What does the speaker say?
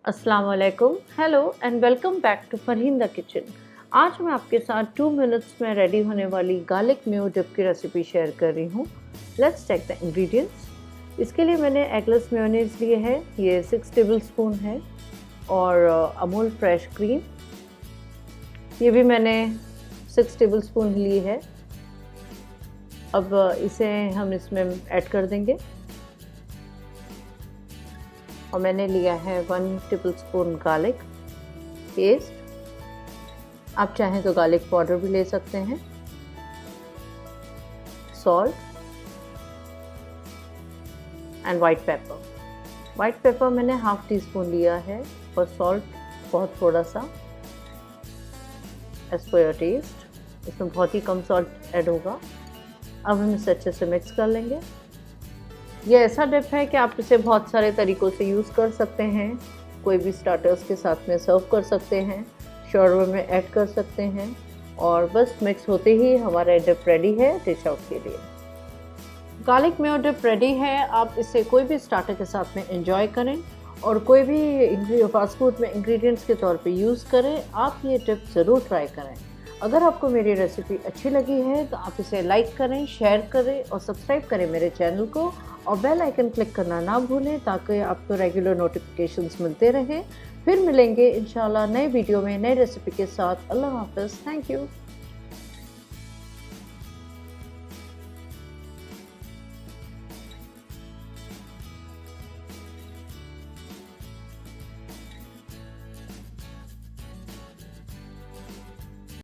अस्सलाम वालेकुम, hello and welcome back to Farheen the kitchen. आज मैं आपके साथ 2 मिनट्स में रेडी होने वाली गार्लिक मेयो डिप की रेसिपी शेयर कर रही हूँ। Let's check the ingredients. इसके लिए मैंने एगलेस मेयोनीज लिए है, ये 6 टेबलस्पून है, और अमूल फ्रेश क्रीम ये भी मैंने 6 टेबलस्पून ली है। अब इसे हम इसमें ऐड कर देंगे, और मैंने लिया है 1 टेबलस्पून गार्लिक पेस्ट। आप चाहें तो गार्लिक पाउडर भी ले सकते हैं। Salt and white paper. White paper मैंने हाफ टी स्पून लिया है, और सॉल्ट बहुत थोड़ा सा एज पर योर टेस्ट। इसमें बहुत ही कम सॉल्ट ऐड होगा। अब हम इसे अच्छे से मिक्स कर लेंगे। ये ऐसा डिप है कि आप इसे बहुत सारे तरीक़ों से यूज़ कर सकते हैं। कोई भी स्टार्टर्स के साथ में सर्व कर सकते हैं, शॉर्मा में ऐड कर सकते हैं, और बस मिक्स होते ही हमारा डिप रेडी है डिश आउट के लिए। गार्लिक मेयो डिप रेडी है। आप इसे कोई भी स्टार्टर के साथ में एंजॉय करें, और कोई भी फास्ट फूड में इंग्रेडिएंट्स के तौर पे यूज़ करें। आप ये डिप ज़रूर ट्राई करें। अगर आपको मेरी रेसिपी अच्छी लगी है तो आप इसे लाइक करें, शेयर करें और सब्सक्राइब करें मेरे चैनल को, और बेल आइकन क्लिक करना ना भूलें ताकि आपको रेगुलर नोटिफिकेशंस मिलते रहें। फिर मिलेंगे इंशाल्लाह नए वीडियो में नई रेसिपी के साथ। अल्लाह हाफ़िज़। Thank you.